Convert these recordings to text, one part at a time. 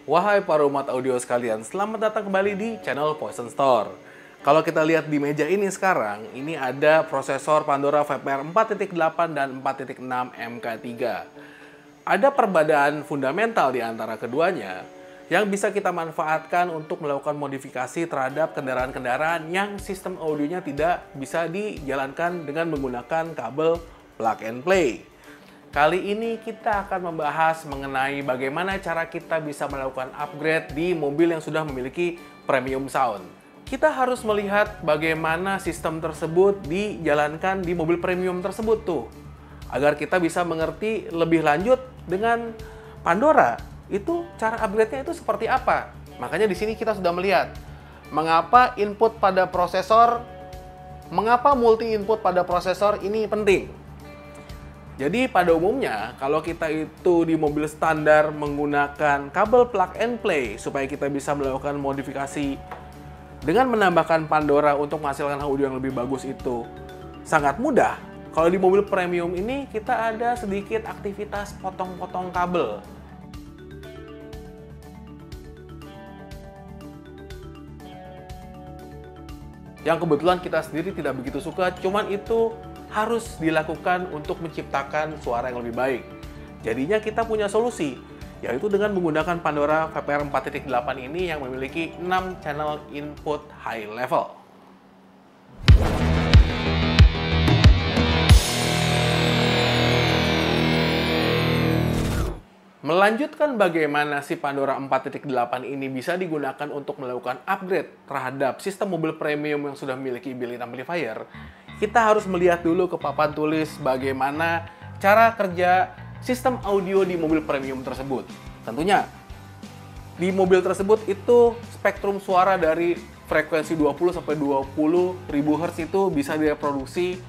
Wahai para umat audio sekalian, selamat datang kembali di channel Poison Store. Kalau kita lihat di meja ini sekarang, ini ada prosesor Pandora VPR 4.8 dan 4.6 MK3. Ada perbedaan fundamental di antara keduanya yang bisa kita manfaatkan untuk melakukan modifikasi terhadap kendaraan-kendaraan yang sistem audionya tidak bisa dijalankan dengan menggunakan kabel plug and play. Kali ini kita akan membahas mengenai bagaimana cara kita bisa melakukan upgrade di mobil yang sudah memiliki premium sound. Kita harus melihat bagaimana sistem tersebut dijalankan di mobil premium tersebut tuh, agar kita bisa mengerti lebih lanjut dengan Pandora. Itu cara upgrade-nya itu seperti apa? Makanya di sini kita sudah melihat mengapa multi input pada prosesor ini penting. Jadi pada umumnya kalau kita itu di mobil standar menggunakan kabel plug and play supaya kita bisa melakukan modifikasi dengan menambahkan Pandora untuk menghasilkan audio yang lebih bagus itu sangat mudah. Kalau di mobil premium ini kita ada sedikit aktivitas potong-potong kabel. Yang kebetulan kita sendiri tidak begitu suka, cuman itu harus dilakukan untuk menciptakan suara yang lebih baik. Jadinya kita punya solusi, yaitu dengan menggunakan Pandora VPR 4.8 ini yang memiliki 6 channel input high level. Melanjutkan bagaimana si Pandora 4.8 ini bisa digunakan untuk melakukan upgrade terhadap sistem mobil premium yang sudah memiliki built-in amplifier, kita harus melihat dulu ke papan tulis bagaimana cara kerja sistem audio di mobil premium tersebut. Tentunya, di mobil tersebut itu spektrum suara dari frekuensi 20 sampai 20 ribu Hz itu bisa direproduksi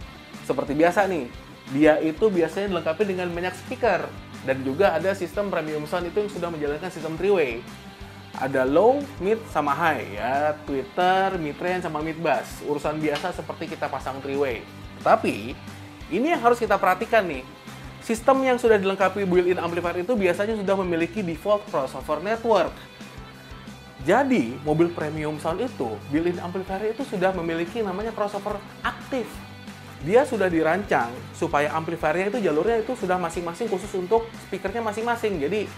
seperti biasa nih. Dia itu biasanya dilengkapi dengan banyak speaker. Dan juga ada sistem premium sound itu yang sudah menjalankan sistem three-way. Ada low, mid, sama high ya, tweeter, mid-range, sama mid-bass. Urusan biasa seperti kita pasang three-way. Tapi, ini yang harus kita perhatikan nih. Sistem yang sudah dilengkapi built-in amplifier itu biasanya sudah memiliki default crossover network. Jadi, mobil premium sound itu, built-in amplifier itu sudah memiliki namanya crossover aktif. Dia sudah dirancang supaya amplifiernya itu jalurnya itu sudah masing-masing khusus untuk speakernya masing-masing. Jadi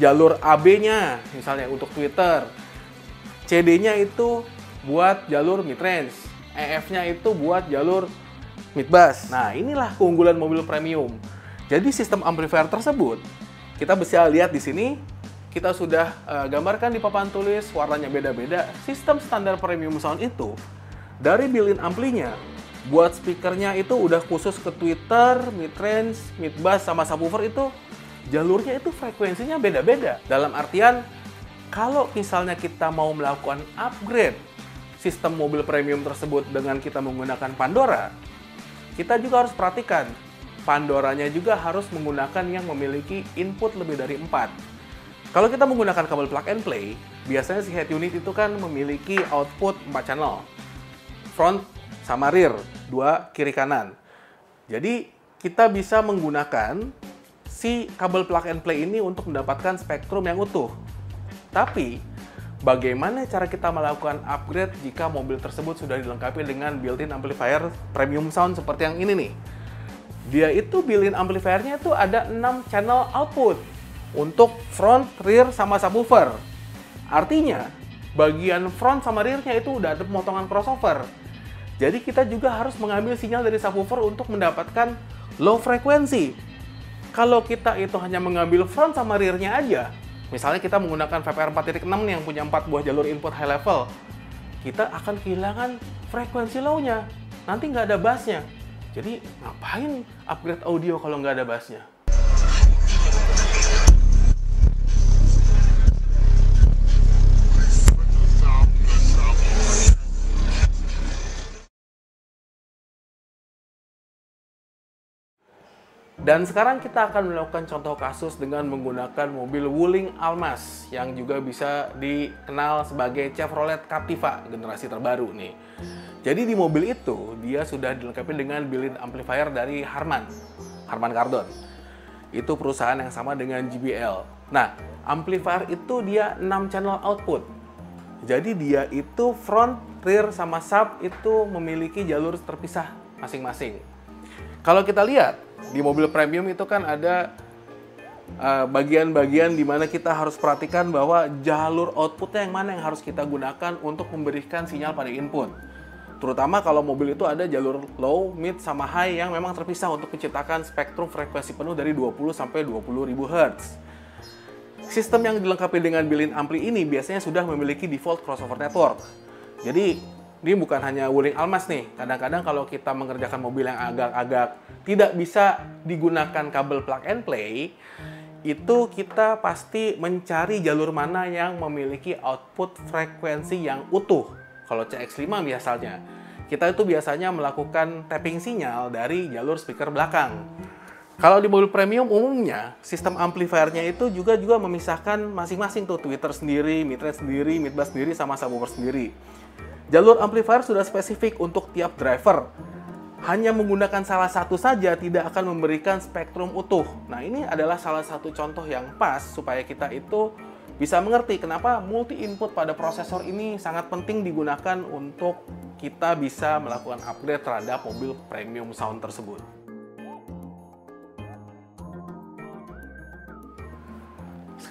jalur AB-nya misalnya untuk tweeter, CD-nya itu buat jalur mid-range, EF-nya itu buat jalur mid-bass. Nah, inilah keunggulan mobil premium. Jadi sistem amplifier tersebut kita bisa lihat di sini. Kita sudah gambarkan di papan tulis, warnanya beda-beda. Sistem standar premium sound itu dari built-in amplinya buat speakernya itu udah khusus ke tweeter, mid-range, mid-bass, sama subwoofer itu jalurnya itu frekuensinya beda-beda. Dalam artian, kalau misalnya kita mau melakukan upgrade sistem mobil premium tersebut dengan kita menggunakan Pandora, kita juga harus perhatikan, Pandoranya juga harus menggunakan yang memiliki input lebih dari 4. Kalau kita menggunakan kabel plug and play, biasanya si head unit itu kan memiliki output 4 channel. Front sama rear, 2 kiri kanan. Jadi kita bisa menggunakan si kabel plug and play ini untuk mendapatkan spektrum yang utuh. Tapi bagaimana cara kita melakukan upgrade jika mobil tersebut sudah dilengkapi dengan built-in amplifier premium sound seperti yang ini nih? Dia itu built-in amplifiernya itu ada 6 channel output untuk front, rear, sama subwoofer. Artinya bagian front sama rear-nya itu udah ada pemotongan crossover. Jadi kita juga harus mengambil sinyal dari subwoofer untuk mendapatkan low frekuensi. Kalau kita itu hanya mengambil front sama rear-nya aja, misalnya kita menggunakan VPR 4.6 nih yang punya 4 buah jalur input high level, kita akan kehilangan frekuensi low-nya. Nanti nggak ada bass-nya. Jadi ngapain upgrade audio kalau nggak ada bass-nya? Dan sekarang kita akan melakukan contoh kasus dengan menggunakan mobil Wuling Almaz yang juga bisa dikenal sebagai Chevrolet Captiva generasi terbaru nih. Jadi di mobil itu dia sudah dilengkapi dengan built-in amplifier dari Harman Kardon. Itu perusahaan yang sama dengan JBL. Nah, amplifier itu dia 6 channel output. Jadi dia itu front, rear, sama sub itu memiliki jalur terpisah masing-masing. Kalau kita lihat, di mobil premium itu kan ada bagian-bagian di mana kita harus perhatikan bahwa jalur outputnya yang mana yang harus kita gunakan untuk memberikan sinyal pada input. Terutama kalau mobil itu ada jalur low, mid, sama high yang memang terpisah untuk menciptakan spektrum frekuensi penuh dari 20 sampai 20.000 Hz. Sistem yang dilengkapi dengan built-in ampli ini biasanya sudah memiliki default crossover network. Jadi, ini bukan hanya Wuling Almas nih. Kadang-kadang kalau kita mengerjakan mobil yang agak-agak tidak bisa digunakan kabel plug and play, itu kita pasti mencari jalur mana yang memiliki output frekuensi yang utuh. Kalau CX5 misalnya, kita itu biasanya melakukan tapping sinyal dari jalur speaker belakang. Kalau di mobil premium umumnya, sistem amplifiernya itu juga memisahkan masing-masing tuh, tweeter sendiri, mid-range sendiri, mid-bass sendiri, sama subwoofer sendiri. Jalur amplifier sudah spesifik untuk tiap driver. Hanya menggunakan salah satu saja tidak akan memberikan spektrum utuh. Nah, ini adalah salah satu contoh yang pas supaya kita itu bisa mengerti kenapa multi input pada prosesor ini sangat penting digunakan untuk kita bisa melakukan upgrade terhadap mobil premium sound tersebut.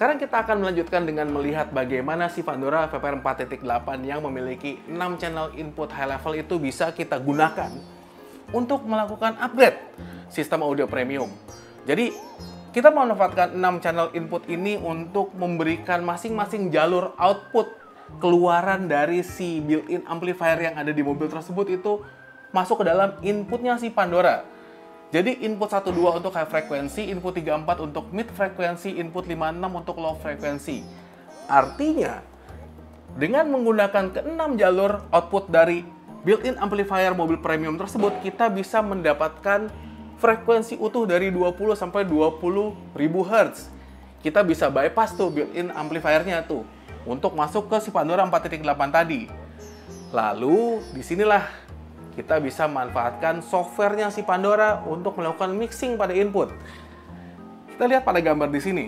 Sekarang kita akan melanjutkan dengan melihat bagaimana si Pandora VPR 4.8 yang memiliki 6 channel input high level itu bisa kita gunakan untuk melakukan upgrade sistem audio premium. Jadi, kita memanfaatkan 6 channel input ini untuk memberikan masing-masing jalur output keluaran dari si built-in amplifier yang ada di mobil tersebut itu masuk ke dalam inputnya si Pandora. Jadi input 12 untuk high frekuensi, input 34 untuk mid frekuensi, input 56 untuk low frekuensi. Artinya, dengan menggunakan ke-6 jalur output dari built-in amplifier mobil premium tersebut, kita bisa mendapatkan frekuensi utuh dari 20 sampai 20.000 Hz. Kita bisa bypass tuh built-in amplifiernya tuh untuk masuk ke si Pandora 4.8 tadi. Lalu disinilah kita bisa manfaatkan softwarenya si Pandora untuk melakukan mixing pada input. Kita lihat pada gambar di sini.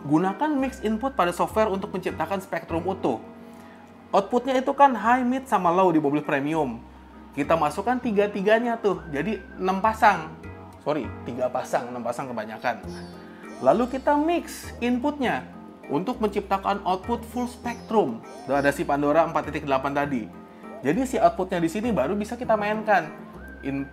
Gunakan mix input pada software untuk menciptakan spektrum utuh. Outputnya itu kan high, mid, sama low di mobil premium. Kita masukkan tiga-tiganya tuh, jadi 6 pasang. Sorry, 3 pasang, 6 pasang kebanyakan. Lalu kita mix inputnya untuk menciptakan output full spectrum. Udah ada si Pandora 4.8 tadi. Jadi si outputnya di sini baru bisa kita mainkan.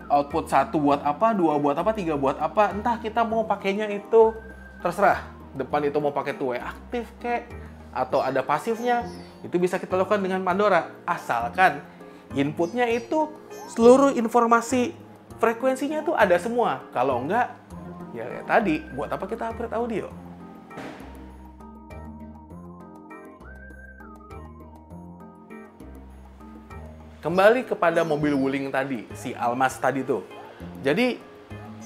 Output 1 buat apa, 2 buat apa, 3 buat apa. Entah kita mau pakainya itu terserah. Depan itu mau pakai two-way aktif kek, atau ada pasifnya. Itu bisa kita lakukan dengan Pandora. Asalkan inputnya itu seluruh informasi frekuensinya tuh ada semua. Kalau enggak, ya kayak tadi, buat apa kita upgrade audio? Kembali kepada mobil Wuling tadi, si Almas tadi tuh. Jadi,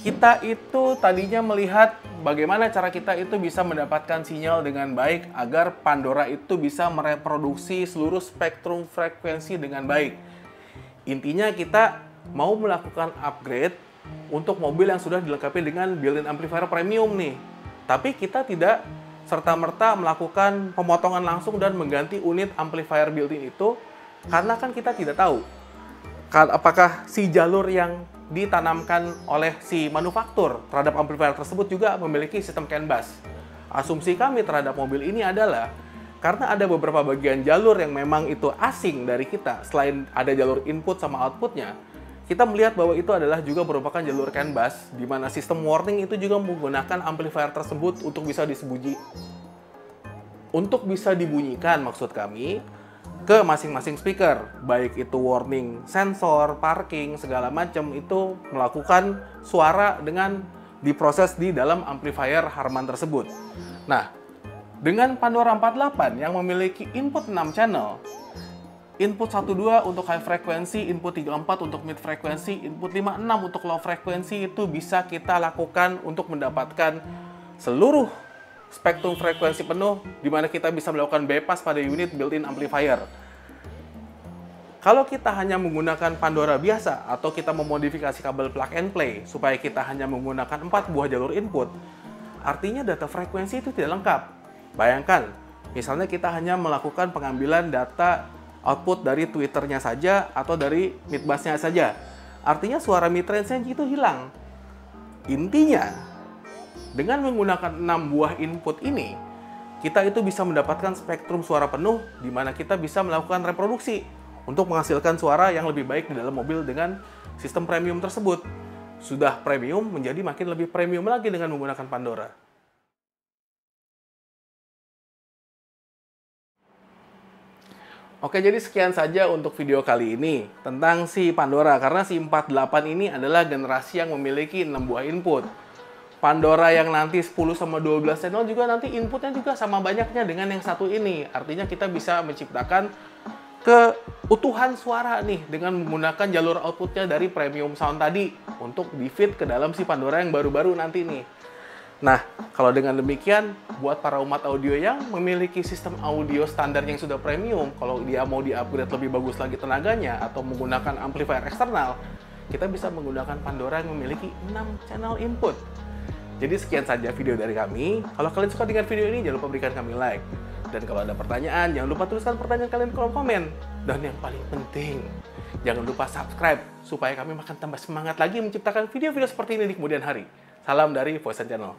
kita itu tadinya melihat bagaimana cara kita itu bisa mendapatkan sinyal dengan baik agar Pandora itu bisa mereproduksi seluruh spektrum frekuensi dengan baik. Intinya kita mau melakukan upgrade untuk mobil yang sudah dilengkapi dengan built-in amplifier premium nih. Tapi kita tidak serta-merta melakukan pemotongan langsung dan mengganti unit amplifier built-in itu karena kan kita tidak tahu apakah si jalur yang ditanamkan oleh si manufaktur terhadap amplifier tersebut juga memiliki sistem CAN bus. Asumsi kami terhadap mobil ini adalah karena ada beberapa bagian jalur yang memang itu asing dari kita, selain ada jalur input sama outputnya, kita melihat bahwa itu adalah juga merupakan jalur CAN bus, di mana sistem warning itu juga menggunakan amplifier tersebut untuk bisa dibunyikan maksud kami ke masing-masing speaker, baik itu warning sensor, parking, segala macam itu melakukan suara dengan diproses di dalam amplifier Harman tersebut. Nah, dengan Pandora 48 yang memiliki input 6 channel, input 12 untuk high frekuensi, input 34 untuk mid frekuensi, input 56 untuk low frekuensi itu bisa kita lakukan untuk mendapatkan seluruh spektrum frekuensi penuh di mana kita bisa melakukan bypass pada unit built-in amplifier. Kalau kita hanya menggunakan Pandora biasa atau kita memodifikasi kabel plug and play supaya kita hanya menggunakan 4 buah jalur input, artinya data frekuensi itu tidak lengkap. Bayangkan, misalnya kita hanya melakukan pengambilan data output dari tweeternya saja atau dari midbusnya saja. Artinya suara midrange-nya itu hilang. Intinya, dengan menggunakan 6 buah input ini, kita itu bisa mendapatkan spektrum suara penuh di mana kita bisa melakukan reproduksi untuk menghasilkan suara yang lebih baik di dalam mobil dengan sistem premium tersebut. Sudah premium menjadi makin lebih premium lagi dengan menggunakan Pandora. Oke, jadi sekian saja untuk video kali ini tentang si Pandora, karena si 48 ini adalah generasi yang memiliki 6 buah input. Pandora yang nanti 10 sama 12 channel juga nanti inputnya juga sama banyaknya dengan yang satu ini. Artinya kita bisa menciptakan keutuhan suara nih dengan menggunakan jalur outputnya dari premium sound tadi untuk di-feed ke dalam si Pandora yang baru-baru nanti nih. Nah, kalau dengan demikian, buat para umat audio yang memiliki sistem audio standar yang sudah premium, kalau dia mau di-upgrade lebih bagus lagi tenaganya atau menggunakan amplifier eksternal, kita bisa menggunakan Pandora yang memiliki 6 channel input. Jadi sekian saja video dari kami. Kalau kalian suka dengan video ini, jangan lupa berikan kami like. Dan kalau ada pertanyaan, jangan lupa tuliskan pertanyaan kalian di kolom komen. Dan yang paling penting, jangan lupa subscribe supaya kami makin tambah semangat lagi menciptakan video-video seperti ini di kemudian hari. Salam dari Voice Channel.